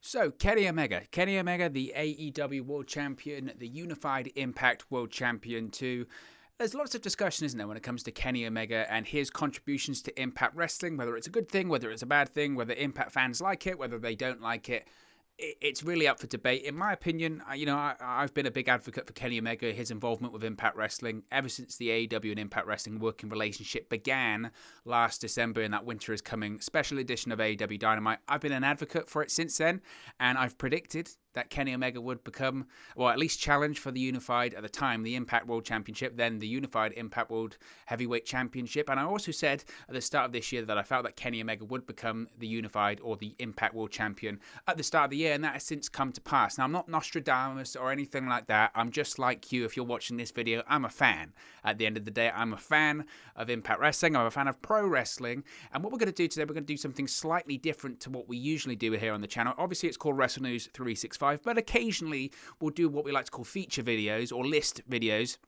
So, Kenny Omega, the AEW World Champion, the Unified Impact World Champion too. There's lots of discussion, isn't there, when it comes to Kenny Omega and his contributions to Impact Wrestling, whether it's a good thing, whether it's a bad thing, whether Impact fans like it, whether they don't like it. It's really up for debate. In my opinion, I've been a big advocate for Kenny Omega, his involvement with Impact Wrestling, ever since the AEW and Impact Wrestling working relationship began last December in that Winter is Coming special edition of AEW Dynamite. I've been an advocate for it since then, and I've predicted that Kenny Omega would become, or at least challenge for the Unified, at the time, the Impact World Championship, then the Unified Impact World Heavyweight Championship. And I also said at the start of this year that I felt that Kenny Omega would become the Unified or the Impact World Champion at the start of the year, and that has since come to pass. Now, I'm not Nostradamus or anything like that. I'm just like you. If you're watching this video, I'm a fan. At the end of the day, I'm a fan of Impact Wrestling. I'm a fan of pro wrestling. And what we're going to do today, we're going to do something slightly different to what we usually do here on the channel. Obviously, it's called Wrestle News 365. But occasionally we'll do what we like to call feature videos or list videos,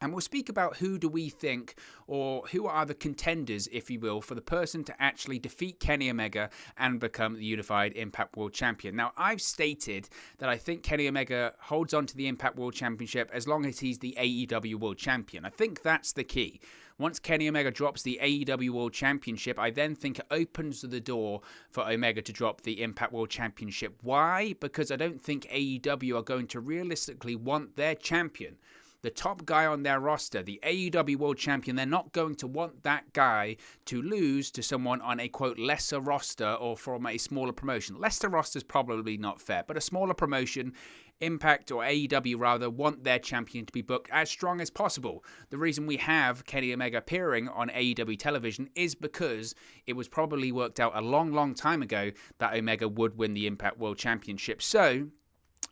and we'll speak about who do we think, or who are the contenders, if you will, for the person to actually defeat Kenny Omega and become the Unified Impact World Champion. Now, I've stated that I think Kenny Omega holds on to the Impact World Championship as long as he's the AEW World Champion. I think that's the key. Once Kenny Omega drops the AEW World Championship, I then think it opens the door for Omega to drop the Impact World Championship. Why? Because I don't think AEW are going to realistically want their champion, the top guy on their roster, the AEW World Champion. They're not going to want that guy to lose to someone on a, quote, lesser roster or from a smaller promotion. Lesser roster is probably not fair, but a smaller promotion, Impact or AEW rather, want their champion to be booked as strong as possible. The reason we have Kenny Omega appearing on AEW television is because it was probably worked out a long, long time ago that Omega would win the Impact World Championship. So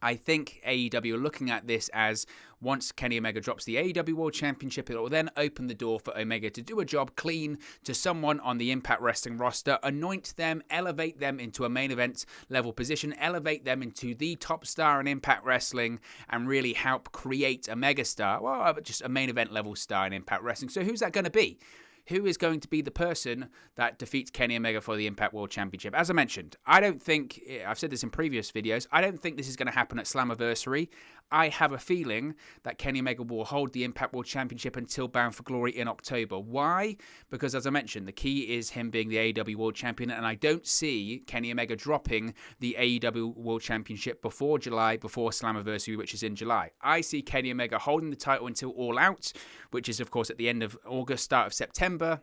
I think AEW are looking at this as, once Kenny Omega drops the AEW World Championship, it will then open the door for Omega to do a job clean to someone on the Impact Wrestling roster, anoint them, elevate them into a main event level position, elevate them into the top star in Impact Wrestling, and really help create a megastar, well, just a main event level star in Impact Wrestling. So who's that going to be? Who is going to be the person that defeats Kenny Omega for the Impact World Championship? As I mentioned, I don't think, I've said this in previous videos, I don't think this is going to happen at Slammiversary. I have a feeling that Kenny Omega will hold the Impact World Championship until Bound for Glory in October. Why? Because, as I mentioned, the key is him being the AEW World Champion, and I don't see Kenny Omega dropping the AEW World Championship before July, before Slammiversary, which is in July. I see Kenny Omega holding the title until All Out, which is, of course, at the end of August, start of September.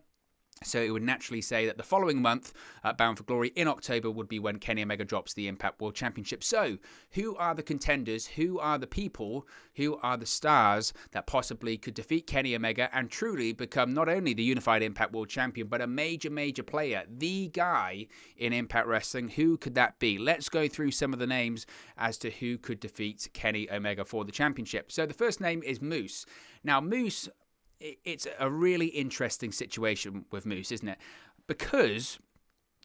So it would naturally say that the following month, Bound for Glory in October, would be when Kenny Omega drops the Impact World Championship. So who are the contenders? Who are the people? Who are the stars that possibly could defeat Kenny Omega and truly become not only the Unified Impact World Champion, but a major, major player, the guy in Impact Wrestling? Who could that be? Let's go through some of the names as to who could defeat Kenny Omega for the championship. So the first name is Moose. Now, Moose, it's a really interesting situation with Moose, isn't it? Because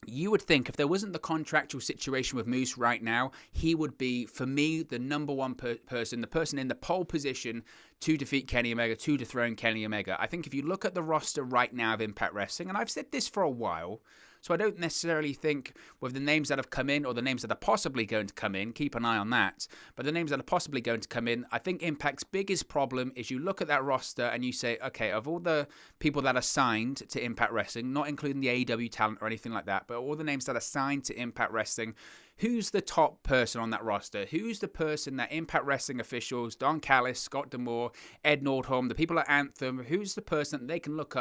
you would think if there wasn't the contractual situation with Moose right now, he would be, for me, the number one person, the person in the pole position to defeat Kenny Omega, to dethrone Kenny Omega. I think if you look at the roster right now of Impact Wrestling, and I've said this for a while, so I don't necessarily think with the names that have come in or the names that are possibly going to come in, keep an eye on that, but the names that are possibly going to come in, I think Impact's biggest problem is you look at that roster and you say, okay, of all the people that are signed to Impact Wrestling, not including the AEW talent or anything like that, but all the names that are signed to Impact Wrestling, who's the top person on that roster? Who's the person that Impact Wrestling officials, Don Callis, Scott D'Amore, Ed Nordholm, the people at Anthem, who's the person that they can look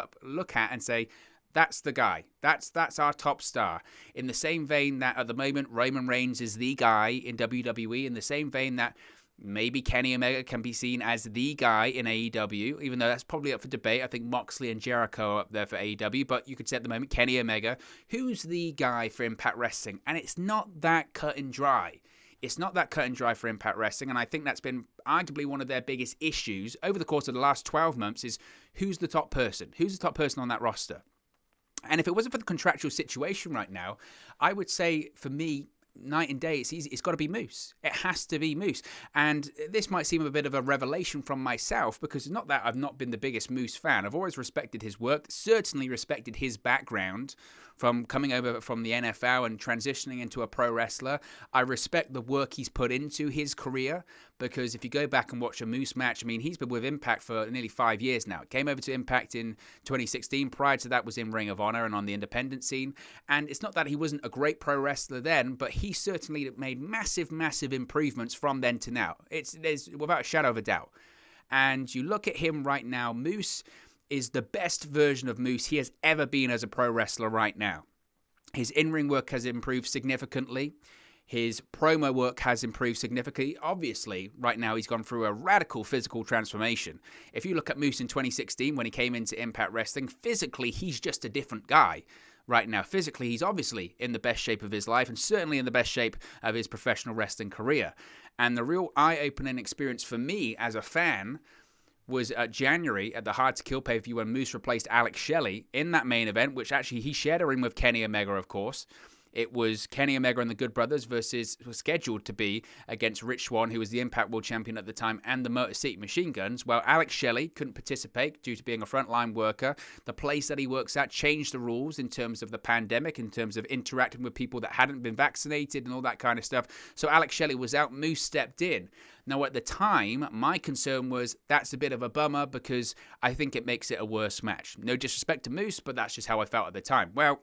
at and say, that's the guy. That's our top star. In the same vein that at the moment Roman Reigns is the guy in WWE, in the same vein that maybe Kenny Omega can be seen as the guy in AEW, even though that's probably up for debate. I think Moxley and Jericho are up there for AEW, but you could say at the moment Kenny Omega. Who's the guy for Impact Wrestling? And it's not that cut and dry. It's not that cut and dry for Impact Wrestling, and I think that's been arguably one of their biggest issues over the course of the last 12 months is who's the top person? Who's the top person on that roster? And if it wasn't for the contractual situation right now, I would say, for me, night and day. It's easy. It's got to be Moose. It has to be Moose. And this might seem a bit of a revelation from myself, because it's not that I've not been the biggest Moose fan. I've always respected his work, certainly respected his background from coming over from the NFL and transitioning into a pro wrestler. I respect the work he's put into his career, because if you go back and watch a Moose match, I mean, he's been with Impact for nearly 5 years now. Came over to Impact in 2016. Prior to that was in Ring of Honor and on the independent scene. And it's not that he wasn't a great pro wrestler then, but he certainly made massive, massive improvements from then to now. There's without a shadow of a doubt. And you look at him right now, Moose is the best version of Moose he has ever been as a pro wrestler right now. His in-ring work has improved significantly. His promo work has improved significantly. Obviously, right now he's gone through a radical physical transformation. If you look at Moose in 2016 when he came into Impact Wrestling, physically he's just a different guy. Right now, physically, he's obviously in the best shape of his life and certainly in the best shape of his professional wrestling career. And the real eye-opening experience for me as a fan was January at the Hard to Kill pay-per-view when Moose replaced Alex Shelley in that main event, which actually he shared a ring with Kenny Omega, of course. It was Kenny Omega and the Good Brothers was scheduled to be against Rich Swann, who was the Impact World Champion at the time, and the Motor City Machine Guns. Well, Alex Shelley couldn't participate due to being a frontline worker. The place that he works at changed the rules in terms of the pandemic, in terms of interacting with people that hadn't been vaccinated and all that kind of stuff. So Alex Shelley was out. Moose stepped in. Now, at the time, my concern was that's a bit of a bummer because I think it makes it a worse match. No disrespect to Moose, but that's just how I felt at the time. Well,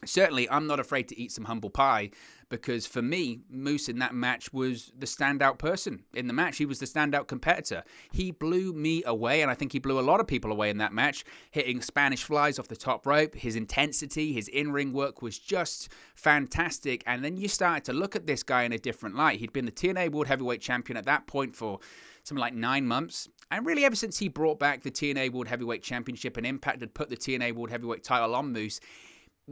certainly, I'm not afraid to eat some humble pie, because for me, Moose in that match was the standout person in the match. He was the standout competitor. He blew me away, and I think he blew a lot of people away in that match, hitting Spanish flies off the top rope. His intensity, his in-ring work was just fantastic. And then you started to look at this guy in a different light. He'd been the TNA World Heavyweight Champion at that point for something like 9 months. And really, ever since he brought back the TNA World Heavyweight Championship and Impact had put the TNA World Heavyweight title on Moose,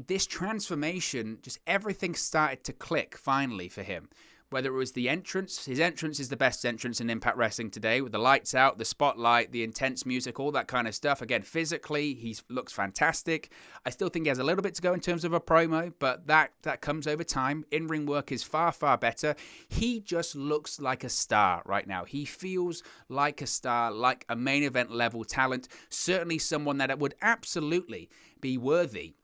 this transformation, just everything started to click finally for him. Whether it was the entrance, his entrance is the best entrance in Impact Wrestling today, with the lights out, the spotlight, the intense music, all that kind of stuff. Again, physically, he looks fantastic. I still think he has a little bit to go in terms of a promo, but that comes over time. In-ring work is far, far better. He just looks like a star right now. He feels like a star, like a main event level talent. Certainly someone that would absolutely be worthy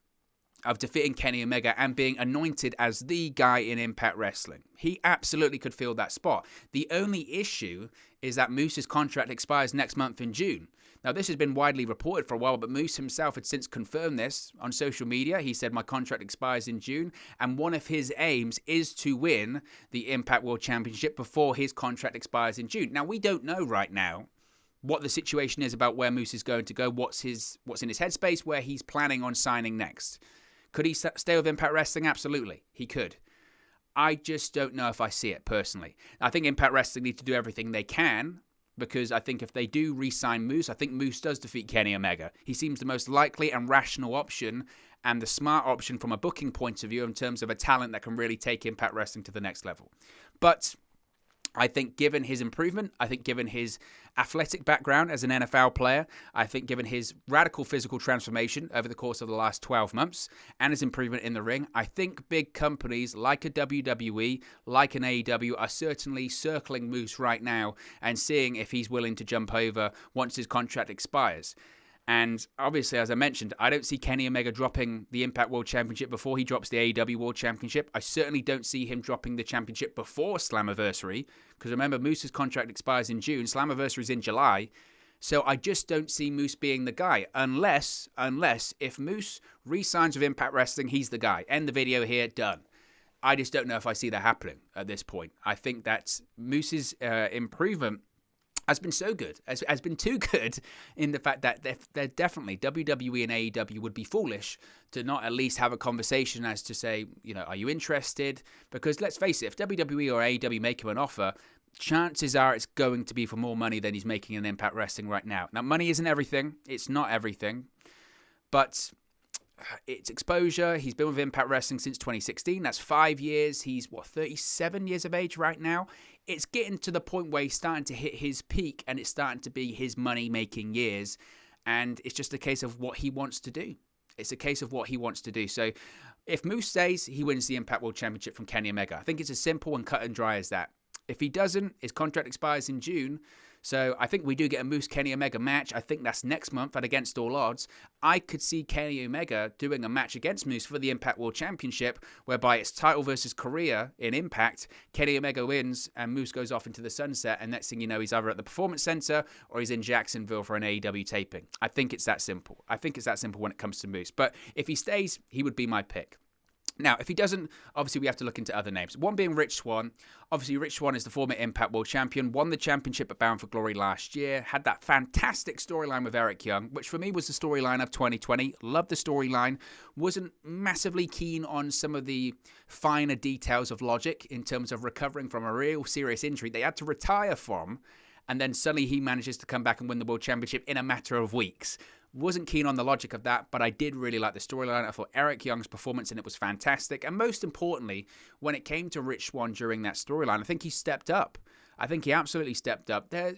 of defeating Kenny Omega and being anointed as the guy in Impact Wrestling. He absolutely could fill that spot. The only issue is that Moose's contract expires next month in June. Now, this has been widely reported for a while, but Moose himself had since confirmed this on social media. He said, my contract expires in June, and one of his aims is to win the Impact World Championship before his contract expires in June. Now, we don't know right now what the situation is about where Moose is going to go, what's in his headspace, where he's planning on signing next. Could he stay with Impact Wrestling? Absolutely, he could. I just don't know if I see it personally. I think Impact Wrestling need to do everything they can, because I think if they do re-sign Moose, I think Moose does defeat Kenny Omega. He seems the most likely and rational option and the smart option from a booking point of view in terms of a talent that can really take Impact Wrestling to the next level. But I think given his improvement, I think given his athletic background as an NFL player, I think given his radical physical transformation over the course of the last 12 months and his improvement in the ring, I think big companies like a WWE, like an AEW are certainly circling Moose right now and seeing if he's willing to jump over once his contract expires. And obviously, as I mentioned, I don't see Kenny Omega dropping the Impact World Championship before he drops the AEW World Championship. I certainly don't see him dropping the championship before Slammiversary, because remember, Moose's contract expires in June, Slammiversary's in July. So I just don't see Moose being the guy, unless if Moose re-signs with Impact Wrestling, he's the guy. End the video here, done. I just don't know if I see that happening at this point. I think that Moose's improvement has been so good, has been too good in the fact that they're definitely, WWE and AEW would be foolish to not at least have a conversation as to say, are you interested? Because let's face it, if WWE or AEW make him an offer, chances are it's going to be for more money than he's making in Impact Wrestling right now. Now, money isn't everything. It's not everything. But it's exposure. He's been with Impact Wrestling since 2016. That's 5 years. He's, 37 years of age right now? It's getting to the point where he's starting to hit his peak and it's starting to be his money-making years. And it's just a case of what he wants to do. It's a case of what he wants to do. So If Moose stays, he wins the Impact World Championship from Kenny Omega. I think it's as simple and cut and dry as that. If he doesn't, his contract expires in June. So I think we do get a Moose Kenny Omega match. I think that's next month at Against All Odds. I could see Kenny Omega doing a match against Moose for the Impact World Championship, whereby it's title versus career in Impact. Kenny Omega wins and Moose goes off into the sunset. And next thing you know, he's either at the Performance Center or he's in Jacksonville for an AEW taping. I think it's that simple. I think it's that simple when it comes to Moose. But if he stays, he would be my pick. Now, if he doesn't, obviously we have to look into other names. One being Rich Swann. Obviously, Rich Swann is the former Impact World Champion, won the championship at Bound for Glory last year, had that fantastic storyline with Eric Young, which for me was the storyline of 2020. Loved the storyline. Wasn't massively keen on some of the finer details of logic in terms of recovering from a real serious injury they had to retire from, and then suddenly he manages to come back and win the World Championship in a matter of weeks. Wasn't keen on the logic of that, but I did really like the storyline. I thought Eric Young's performance in it was fantastic. And most importantly, when it came to Rich Swann during that storyline, I think he stepped up. I think he absolutely stepped up. The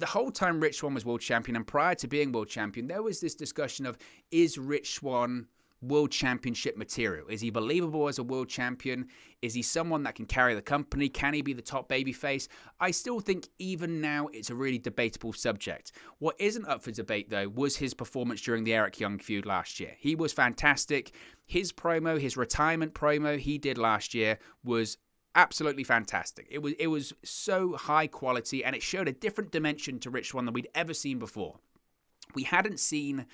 whole time Rich Swann was world champion, and prior to being world champion, there was this discussion of, is Rich Swann world championship material? Is he believable as a world champion? Is he someone that can carry the company? Can he be the top babyface? I still think even now it's a really debatable subject. What isn't up for debate though was his performance during the Eric Young feud last year. He was fantastic. His promo, his retirement promo he did last year was absolutely fantastic. It was so high quality, and it showed a different dimension to Rich Swann than we'd ever seen before. We hadn't seen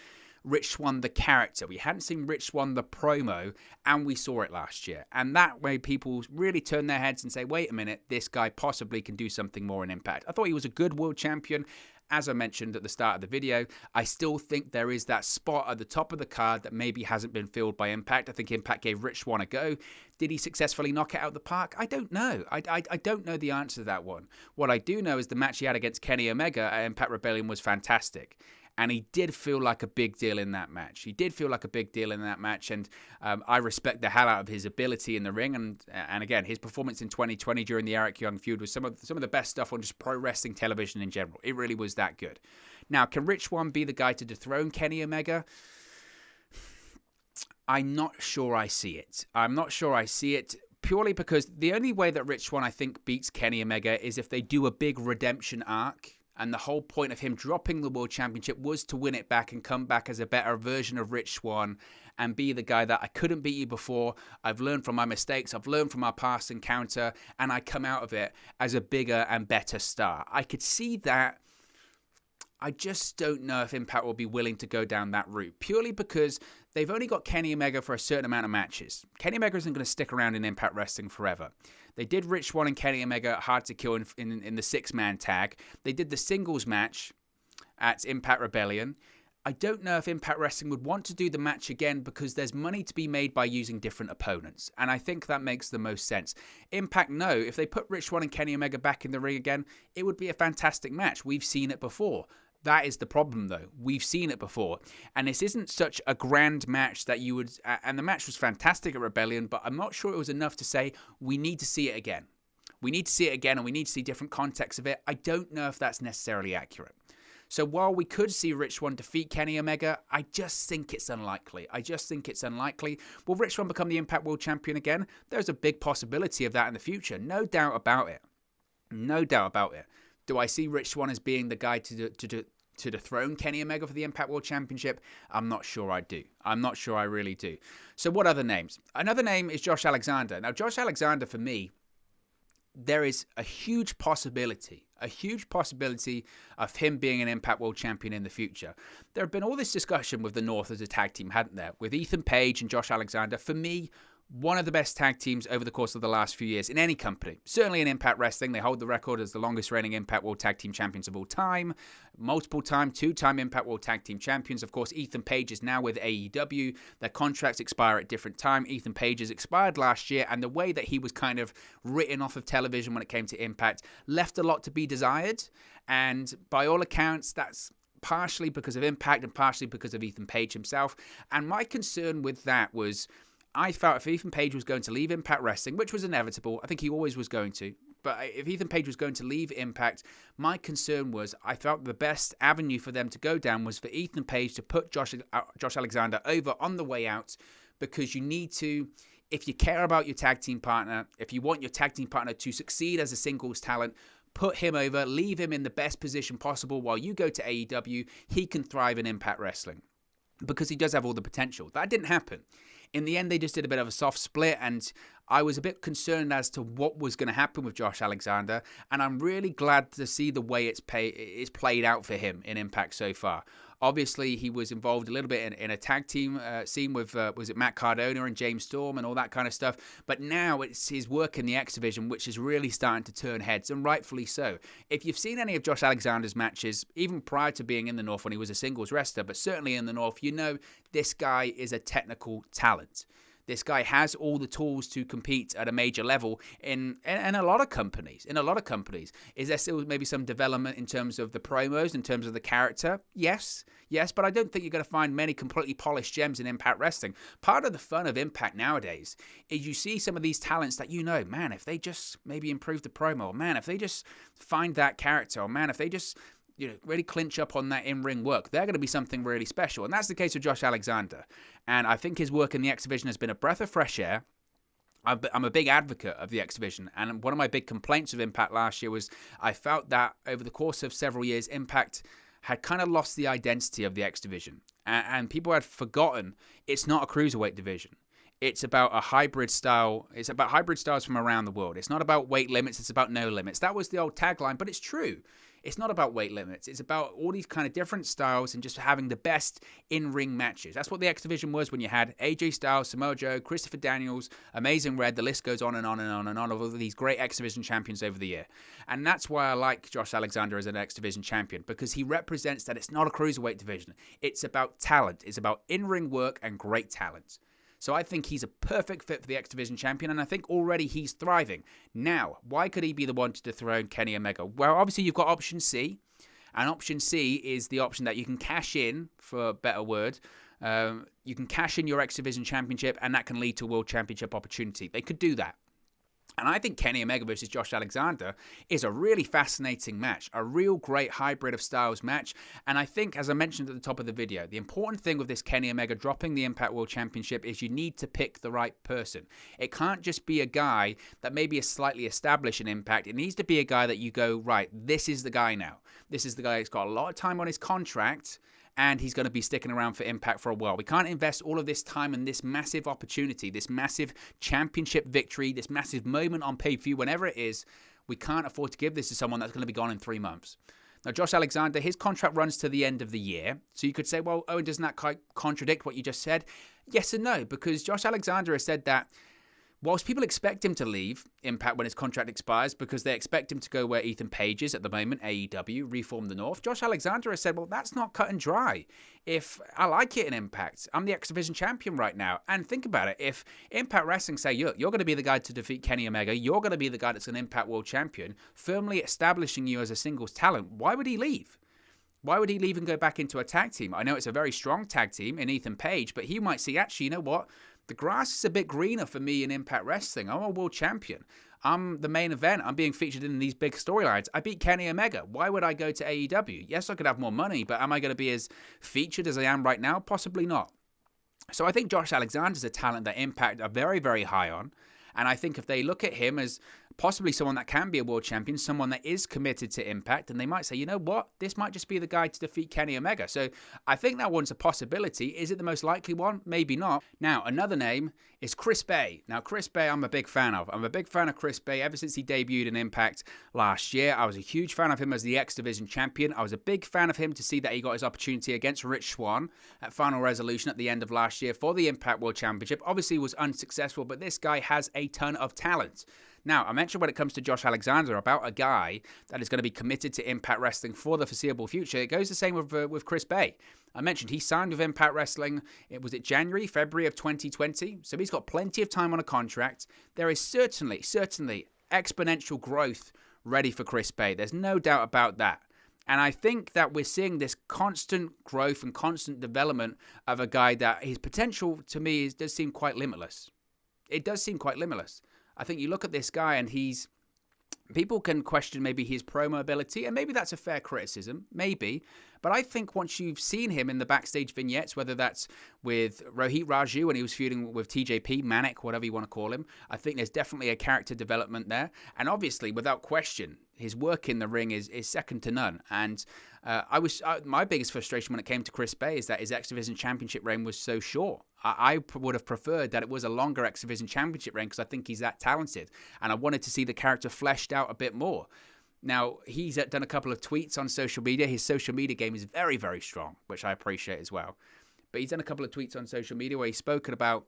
Rich Swann the character. We hadn't seen Rich Swann the promo, and we saw it last year. And that way people really turn their heads and say, wait a minute, this guy possibly can do something more in Impact. I thought he was a good world champion. As I mentioned at the start of the video, I still think there is that spot at the top of the card that maybe hasn't been filled by Impact. I think Impact gave Rich Swann a go. Did he successfully knock it out of the park? I don't know. I don't know the answer to that one. What I do know is the match he had against Kenny Omega at Impact Rebellion was fantastic. And he did feel like a big deal in that match. He did feel like a big deal in that match, and I respect the hell out of his ability in the ring. And again, his performance in 2020 during the Eric Young feud was some of the best stuff on just pro wrestling television in general. It really was that good. Now, can Rich Swann be the guy to dethrone Kenny Omega? I'm not sure I see it. I'm not sure I see it. Purely because the only way that Rich Swann, I think, beats Kenny Omega is if they do a big redemption arc. And the whole point of him dropping the World Championship was to win it back and come back as a better version of Rich Swann and be the guy that I couldn't beat you before. I've learned from my mistakes. I've learned from our past encounter, and I come out of it as a bigger and better star. I could see that. I just don't know if Impact will be willing to go down that route, purely because they've only got Kenny Omega for a certain amount of matches. Kenny Omega isn't going to stick around in Impact Wrestling forever. They did Rich Swann and Kenny Omega Hard to Kill in the six-man tag. They did the singles match at Impact Rebellion. I don't know if Impact Wrestling would want to do the match again because there's money to be made by using different opponents. And I think that makes the most sense. Impact know if they put Rich Swann and Kenny Omega back in the ring again, it would be a fantastic match. We've seen it before. That is the problem, though. We've seen it before. And this isn't such a grand match that you would... And the match was fantastic at Rebellion, but I'm not sure it was enough to say, we need to see it again. We need to see it again, and we need to see different contexts of it. I don't know if that's necessarily accurate. So while we could see Rich Swann defeat Kenny Omega, I just think it's unlikely. Will Rich Swann become the Impact World Champion again? There's a big possibility of that in the future. No doubt about it. No doubt about it. Do I see Rich Swann as being the guy to dethrone Kenny Omega for the Impact World Championship? I'm not sure I do. I'm not sure I really do. So what other names? Another name is Josh Alexander. Now, Josh Alexander, for me, there is a huge possibility of him being an Impact World Champion in the future. There have been all this discussion with the North as a tag team, hadn't there? With Ethan Page and Josh Alexander. For me, one of the best tag teams over the course of the last few years in any company. Certainly in Impact Wrestling, they hold the record as the longest reigning Impact World Tag Team Champions of all time. Two-time Impact World Tag Team Champions. Of course, Ethan Page is now with AEW. Their contracts expire at different time. Ethan Page's expired last year, and the way that he was kind of written off of television when it came to Impact left a lot to be desired. And by all accounts, that's partially because of Impact and partially because of Ethan Page himself. And my concern with that was, I felt if Ethan Page was going to leave Impact Wrestling, which was inevitable, I think he always was going to, but if Ethan Page was going to leave Impact, my concern was I felt the best avenue for them to go down was for Ethan Page to put Josh Alexander over on the way out because you need to, if you care about your tag team partner, if you want your tag team partner to succeed as a singles talent, put him over, leave him in the best position possible while you go to AEW. He can thrive in Impact Wrestling because he does have all the potential. That didn't happen. In the end, they just did a bit of a soft split, and I was a bit concerned as to what was going to happen with Josh Alexander, and I'm really glad to see the way it's played out for him in Impact so far. Obviously, he was involved a little bit in a tag team scene with, was it Matt Cardona and James Storm and all that kind of stuff. But now it's his work in the X Division, which is really starting to turn heads, and rightfully so. If you've seen any of Josh Alexander's matches, even prior to being in the North when he was a singles wrestler, but certainly in the North, you know this guy is a technical talent. This guy has all the tools to compete at a major level in a lot of companies. Is there still maybe some development in terms of the promos, in terms of the character? Yes, but I don't think you're going to find many completely polished gems in Impact Wrestling. Part of the fun of Impact nowadays is you see some of these talents that you know, man, if they just maybe improve the promo, or man, if they just find that character, or man, if they just really clinch up on that in-ring work, they're going to be something really special. And that's the case with Josh Alexander. And I think his work in the X Division has been a breath of fresh air. I'm a big advocate of the X Division. And one of my big complaints of Impact last year was I felt that over the course of several years, Impact had kind of lost the identity of the X Division. And people had forgotten it's not a cruiserweight division. It's about a hybrid style. It's about hybrid styles from around the world. It's not about weight limits. It's about no limits. That was the old tagline, but it's true. It's not about weight limits. It's about all these kind of different styles and just having the best in-ring matches. That's what the X Division was when you had AJ Styles, Samoa Joe, Christopher Daniels, Amazing Red. The list goes on and on and on and on of all these great X Division champions over the year. And that's why I like Josh Alexander as an X Division champion, because he represents that it's not a cruiserweight division. It's about talent. It's about in-ring work and great talent. So I think he's a perfect fit for the X Division champion, and I think already he's thriving. Now, why could he be the one to dethrone Kenny Omega? Well, obviously you've got option C, and option C is the option that you can cash in, for a better word. You can cash in your X Division championship, and that can lead to a world championship opportunity. They could do that. And I think Kenny Omega versus Josh Alexander is a really fascinating match, a real great hybrid of styles match. And I think, as I mentioned at the top of the video, the important thing with this Kenny Omega dropping the Impact World Championship is you need to pick the right person. It can't just be a guy that maybe is slightly established in Impact. It needs to be a guy that you go, right, this is the guy now. This is the guy that's got a lot of time on his contract, and he's going to be sticking around for Impact for a while. We can't invest all of this time in this massive opportunity, this massive championship victory, this massive moment on pay-per-view, whenever it is. We can't afford to give this to someone that's going to be gone in 3 months. Now, Josh Alexander, his contract runs to the end of the year. So you could say, well, Owen, doesn't that contradict what you just said? Yes and no, because Josh Alexander has said that whilst people expect him to leave Impact when his contract expires because they expect him to go where Ethan Page is at the moment, AEW, reform the North, Josh Alexander has said, well, that's not cut and dry. If I like it in Impact, I'm the X Division champion right now. And think about it. If Impact Wrestling say, you're going to be the guy to defeat Kenny Omega, you're going to be the guy that's an Impact World Champion, firmly establishing you as a singles talent, why would he leave? Why would he leave and go back into a tag team? I know it's a very strong tag team in Ethan Page, but he might see, actually, you know what? The grass is a bit greener for me in Impact Wrestling. I'm a world champion. I'm the main event. I'm being featured in these big storylines. I beat Kenny Omega. Why would I go to AEW? Yes, I could have more money, but am I going to be as featured as I am right now? Possibly not. So I think Josh Alexander's a talent that Impact are very, very high on. And I think if they look at him as possibly someone that can be a world champion, someone that is committed to Impact, and they might say, you know what, this might just be the guy to defeat Kenny Omega. So I think that one's a possibility. Is it the most likely one? Maybe not. Now, another name is Chris Bay. Now, Chris Bay, I'm a big fan of. I'm a big fan of Chris Bay ever since he debuted in Impact last year. I was a huge fan of him as the X Division champion. I was a big fan of him to see that he got his opportunity against Rich Swann at Final Resolution at the end of last year for the Impact World Championship. Obviously, was unsuccessful, but this guy has a ton of talent. Now, I mentioned when it comes to Josh Alexander about a guy that is going to be committed to Impact Wrestling for the foreseeable future. It goes the same with Chris Bay. I mentioned he signed with Impact Wrestling, was it January, February of 2020? So he's got plenty of time on a contract. There is certainly exponential growth ready for Chris Bay. There's no doubt about that. And I think that we're seeing this constant growth and constant development of a guy that his potential to me does seem quite limitless. It does seem quite limitless. I think you look at this guy and people can question maybe his promo ability, and maybe that's a fair criticism, maybe. But I think once you've seen him in the backstage vignettes, whether that's with Rohit Raju when he was feuding with TJP, Manic, whatever you want to call him, I think there's definitely a character development there. And obviously, without question, his work in the ring is second to none. And my biggest frustration when it came to Chris Bay is that his X Division Championship reign was so short. I would have preferred that it was a longer X Division Championship reign because I think he's that talented. And I wanted to see the character fleshed out a bit more. Now, he's done a couple of tweets on social media. His social media game is very, very strong, which I appreciate as well. But he's done a couple of tweets on social media where he's spoken about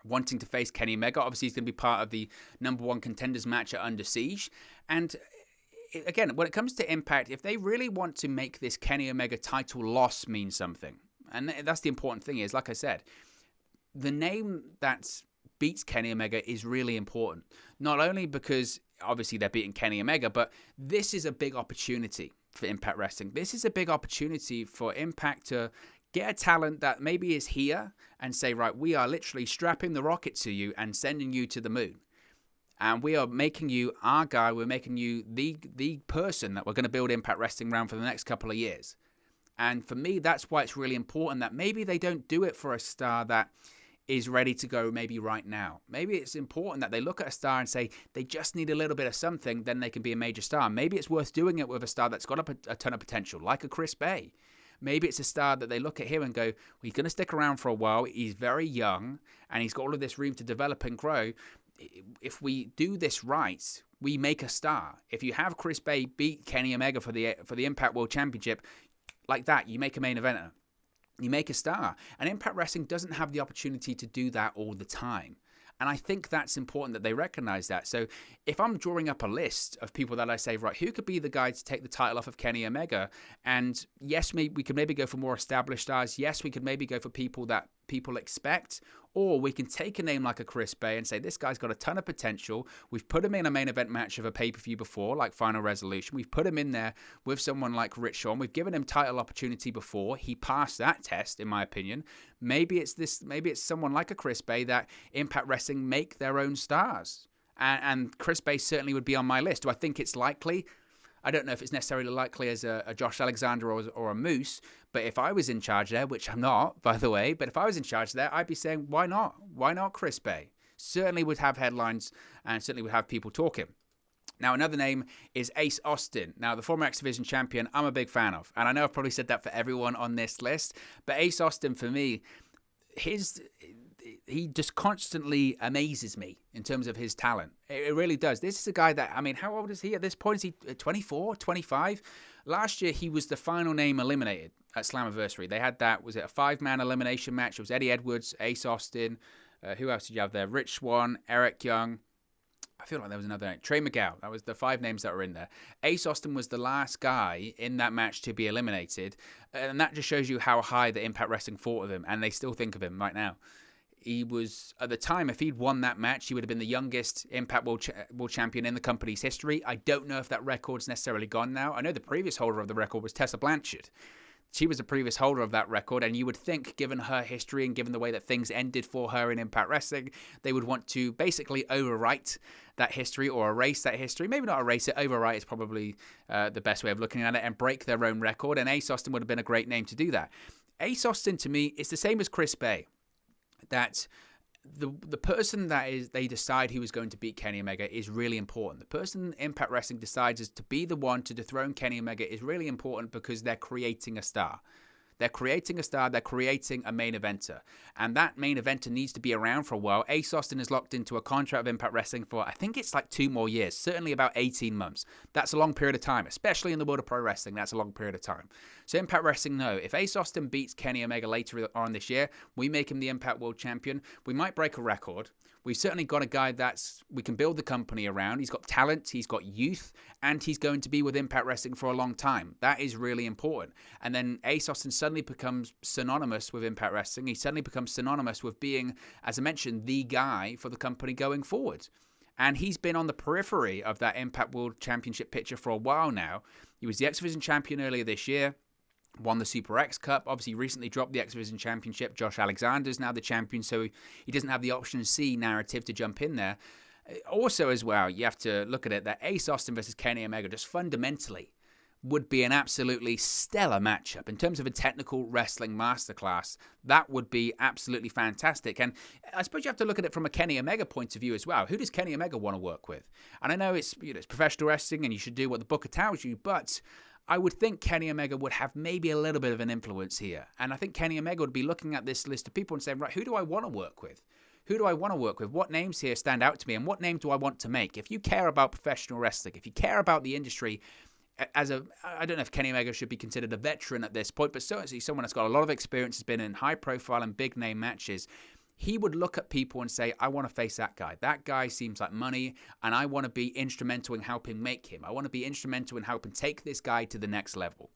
wanting to face Kenny Omega. Obviously, he's going to be part of the #1 contenders match at Under Siege. And again, when it comes to Impact, if they really want to make this Kenny Omega title loss mean something, and that's the important thing is, like I said, the name that beats Kenny Omega is really important. Not only because obviously they're beating Kenny Omega, but this is a big opportunity for Impact Wrestling. This is a big opportunity for Impact to get a talent that maybe is here and say, right, we are literally strapping the rocket to you and sending you to the moon. And we are making you our guy. We're making you the person that we're going to build Impact Wrestling around for the next couple of years. And for me, that's why it's really important that maybe they don't do it for a star that is ready to go maybe right now. Maybe it's important that they look at a star and say they just need a little bit of something, then they can be a major star. Maybe it's worth doing it with a star that's got a ton of potential, like a Chris Bay. Maybe it's a star that they look at him and go, well, he's going to stick around for a while. He's very young, and he's got all of this room to develop and grow. If we do this right, we make a star. If you have Chris Bay beat Kenny Omega for the Impact World Championship, like that, you make a main eventer. You make a star. And Impact Wrestling doesn't have the opportunity to do that all the time. And I think that's important that they recognize that. So if I'm drawing up a list of people that I say, right, who could be the guy to take the title off of Kenny Omega? And yes, we could maybe go for more established stars. Yes, we could maybe go for people that people expect. Or we can take a name like a Chris Bay and say, this guy's got a ton of potential. We've put him in a main event match of a pay-per-view before, like Final Resolution. We've put him in there with someone like Rich Swann. We've given him title opportunity before. He passed that test, in my opinion. Maybe it's someone like a Chris Bay that Impact Wrestling make their own stars. And Chris Bay certainly would be on my list. Do I think it's likely? I don't know if it's necessarily likely as a Josh Alexander or a Moose, but if I was in charge there, which I'm not, by the way, but if I was in charge there, I'd be saying, why not? Why not Chris Bay? Certainly would have headlines and certainly would have people talking. Now, another name is Ace Austin. Now, the former X Division champion, I'm a big fan of. And I know I've probably said that for everyone on this list, but Ace Austin, for me, he just constantly amazes me in terms of his talent. It really does. This is a guy that, I mean, how old is he at this point? Is he 24, 25? Last year, he was the final name eliminated at Slammiversary. They had that, was it a 5-man elimination match? It was Eddie Edwards, Ace Austin. Who else did you have there? Rich Swann, Eric Young. I feel like there was another name. Trey Miguel. That was the 5 names that were in there. Ace Austin was the last guy in that match to be eliminated. And that just shows you how high the Impact Wrestling thought of him. And they still think of him right now. He was, at the time, if he'd won that match, he would have been the youngest Impact World Champion in the company's history. I don't know if that record's necessarily gone now. I know the previous holder of the record was Tessa Blanchard. She was the previous holder of that record, and you would think, given her history and given the way that things ended for her in Impact Wrestling, they would want to basically overwrite that history or erase that history. Maybe not erase it. Overwrite is probably the best way of looking at it, and break their own record, and Ace Austin would have been a great name to do that. Ace Austin, to me, is the same as Chris Bay. That the person that they decide who is going to beat Kenny Omega is really important. The person Impact Wrestling decides is to be the one to dethrone Kenny Omega is really important because they're creating a star. They're creating a star. They're creating a main eventer. And that main eventer needs to be around for a while. Ace Austin is locked into a contract of Impact Wrestling for, I think it's like 2 more years, certainly about 18 months. That's a long period of time, especially in the world of pro wrestling. That's a long period of time. So Impact Wrestling know, if Ace Austin beats Kenny Omega later on this year, we make him the Impact World Champion. We might break a record. We've certainly got a guy we can build the company around. He's got talent, he's got youth, and he's going to be with Impact Wrestling for a long time. That is really important. And then Ace Austin suddenly becomes synonymous with Impact Wrestling. He suddenly becomes synonymous with being, as I mentioned, the guy for the company going forward. And he's been on the periphery of that Impact World Championship picture for a while now. He was the X Division champion earlier this year. Won the Super X Cup, obviously recently dropped the X Division Championship. Josh Alexander's now the champion, so he doesn't have the Option C narrative to jump in there. Also as well, you have to look at it, that Ace Austin versus Kenny Omega, just fundamentally, would be an absolutely stellar matchup. In terms of a technical wrestling masterclass, that would be absolutely fantastic. And I suppose you have to look at it from a Kenny Omega point of view as well. Who does Kenny Omega want to work with? And I know it's professional wrestling and you should do what the booker tells you, but I would think Kenny Omega would have maybe a little bit of an influence here. And I think Kenny Omega would be looking at this list of people and saying, right, who do I want to work with? Who do I want to work with? What names here stand out to me? And what name do I want to make? If you care about professional wrestling, if you care about the industry, I don't know if Kenny Omega should be considered a veteran at this point, but certainly someone that's got a lot of experience, has been in high profile and big name matches. He would look at people and say, I want to face that guy. That guy seems like money, and I want to be instrumental in helping make him. I want to be instrumental in helping take this guy to the next level.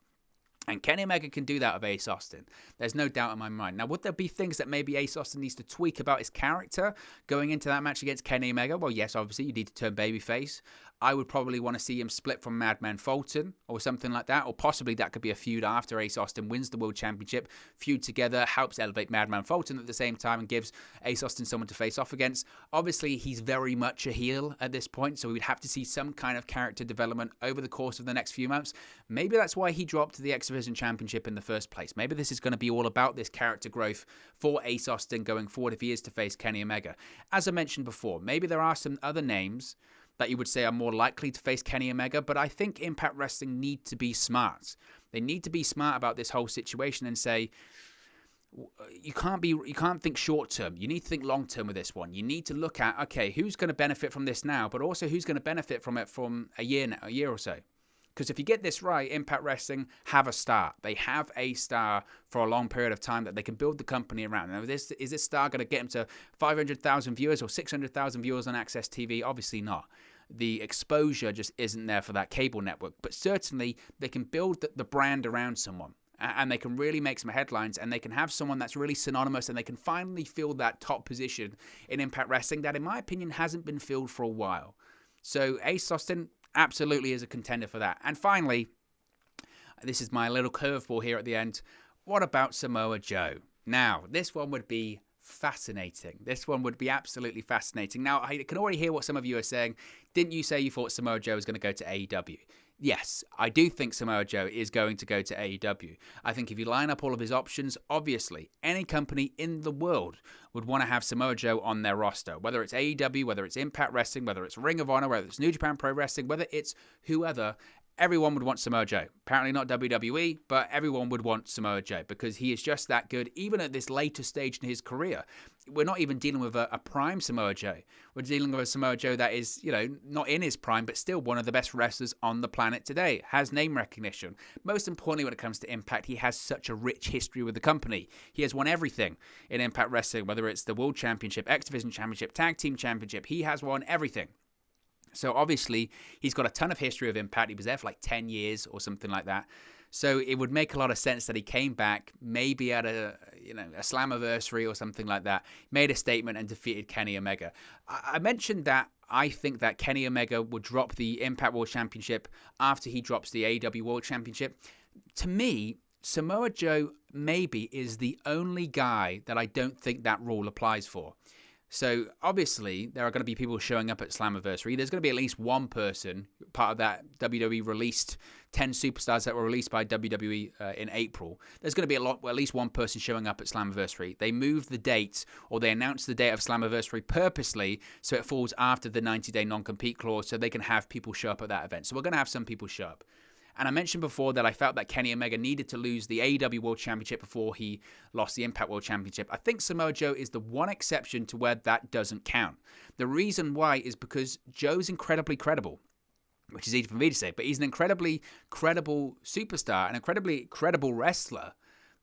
And Kenny Omega can do that of Ace Austin. There's no doubt in my mind. Now, would there be things that maybe Ace Austin needs to tweak about his character going into that match against Kenny Omega? Well, yes, obviously, you need to turn babyface. I would probably want to see him split from Madman Fulton or something like that. Or possibly that could be a feud after Ace Austin wins the World Championship. Feud together, helps elevate Madman Fulton at the same time and gives Ace Austin someone to face off against. Obviously, he's very much a heel at this point, so we would have to see some kind of character development over the course of the next few months. Maybe that's why he dropped the X Division Championship in the first place. Maybe this is going to be all about this character growth for Ace Austin going forward if he is to face Kenny Omega. As I mentioned before, maybe there are some other names that you would say are more likely to face Kenny Omega, but I think Impact Wrestling need to be smart. They need to be smart about this whole situation and say, you can't think short term. You need to think long term with this one. You need to look at, okay, who's going to benefit from this now, but also who's going to benefit from it from a year or so. Because if you get this right, Impact Wrestling have a star. They have a star for a long period of time that they can build the company around. Now, is this star going to get them to 500,000 viewers or 600,000 viewers on Access TV? Obviously not. The exposure just isn't there for that cable network. But certainly, they can build the brand around someone. And they can really make some headlines. And they can have someone that's really synonymous. And they can finally fill that top position in Impact Wrestling that, in my opinion, hasn't been filled for a while. So Ace Austin absolutely is a contender for that. And finally, this is my little curveball here at the end. What about Samoa Joe? Now, this one would be fascinating. This one would be absolutely fascinating. Now, I can already hear what some of you are saying. Didn't you say you thought Samoa Joe was going to go to AEW? Yes, I do think Samoa Joe is going to go to AEW. I think if you line up all of his options, obviously, any company in the world would want to have Samoa Joe on their roster. Whether it's AEW, whether it's Impact Wrestling, whether it's Ring of Honor, whether it's New Japan Pro Wrestling, whether it's whoever, everyone would want Samoa Joe. Apparently not WWE, but everyone would want Samoa Joe because he is just that good, even at this later stage in his career. We're not even dealing with a prime Samoa Joe. We're dealing with a Samoa Joe that is, not in his prime, but still one of the best wrestlers on the planet today. Has name recognition. Most importantly, when it comes to Impact, he has such a rich history with the company. He has won everything in Impact Wrestling, whether it's the World Championship, X Division Championship, Tag Team Championship. He has won everything. So obviously, he's got a ton of history of Impact. He was there for like 10 years or something like that. So it would make a lot of sense that he came back, maybe at a Slammiversary or something like that, made a statement and defeated Kenny Omega. I mentioned that I think that Kenny Omega would drop the Impact World Championship after he drops the AEW World Championship. To me, Samoa Joe maybe is the only guy that I don't think that rule applies for. So, obviously, there are going to be people showing up at Slammiversary. There's going to be at least one person, part of that WWE released 10 superstars that were released by WWE in April. There's going to be at least one person showing up at Slammiversary. They moved the date, or they announced the date of Slammiversary purposely so it falls after the 90-day non-compete clause so they can have people show up at that event. So, we're going to have some people show up. And I mentioned before that I felt that Kenny Omega needed to lose the AEW World Championship before he lost the Impact World Championship. I think Samoa Joe is the one exception to where that doesn't count. The reason why is because Joe's incredibly credible, which is easy for me to say, but he's an incredibly credible superstar, an incredibly credible wrestler,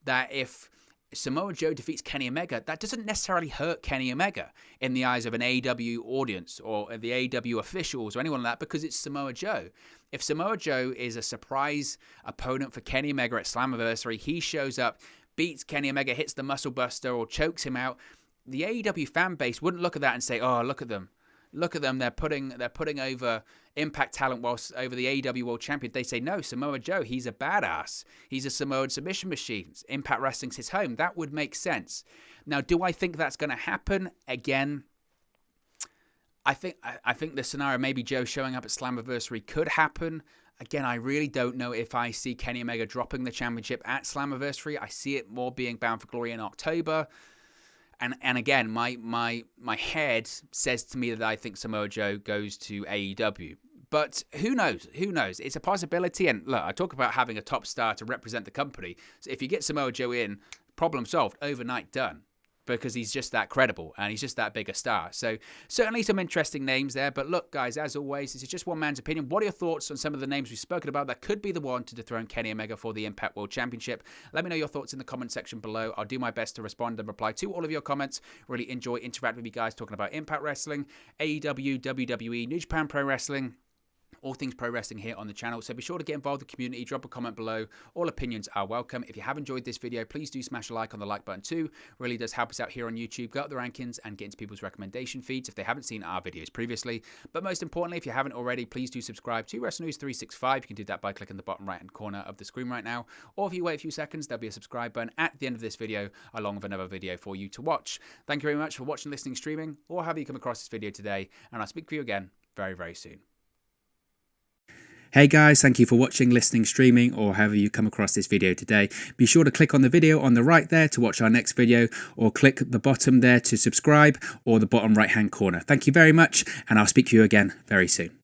that if Samoa Joe defeats Kenny Omega, that doesn't necessarily hurt Kenny Omega in the eyes of an AEW audience or the AEW officials or anyone like that because it's Samoa Joe. If Samoa Joe is a surprise opponent for Kenny Omega at Slammiversary, he shows up, beats Kenny Omega, hits the Muscle Buster or chokes him out, the AEW fan base wouldn't look at that and say, oh, look at them. Look at them, they're putting over Impact talent whilst over the AEW World Champion. They say, no, Samoa Joe, he's a badass. He's a Samoan submission machine. Impact Wrestling's his home. That would make sense. Now, do I think that's going to happen? Again, I think the scenario, maybe Joe showing up at Slammiversary could happen. Again, I really don't know if I see Kenny Omega dropping the championship at Slammiversary. I see it more being Bound for Glory in October. And again, my head says to me that I think Samoa Joe goes to AEW. But who knows? Who knows? It's a possibility. And look, I talk about having a top star to represent the company. So if you get Samoa Joe in, problem solved, overnight done. Because he's just that credible and he's just that big a star. So certainly some interesting names there. But look, guys, as always, this is just one man's opinion. What are your thoughts on some of the names we've spoken about that could be the one to dethrone Kenny Omega for the Impact World Championship? Let me know your thoughts in the comment section below. I'll do my best to respond and reply to all of your comments. Really enjoy interacting with you guys talking about Impact Wrestling, AEW, WWE, New Japan Pro Wrestling, all things pro wrestling here on the channel. So be sure to get involved with the community, drop a comment below. All opinions are welcome. If you have enjoyed this video, please do smash a like on the like button too. Really does help us out here on YouTube, go up the rankings and get into people's recommendation feeds if they haven't seen our videos previously. But most importantly, if you haven't already, please do subscribe to Wrestle News 365. You can do that by clicking the bottom right hand corner of the screen right now. Or if you wait a few seconds, there'll be a subscribe button at the end of this video along with another video for you to watch. Thank you very much for watching, listening, streaming, or have you come across this video today. And I'll speak to you again very, very soon. Hey guys, thank you for watching, listening, streaming, or however you come across this video today. Be sure to click on the video on the right there to watch our next video, or click the bottom there to subscribe, or the bottom right hand corner. Thank you very much, and I'll speak to you again very soon.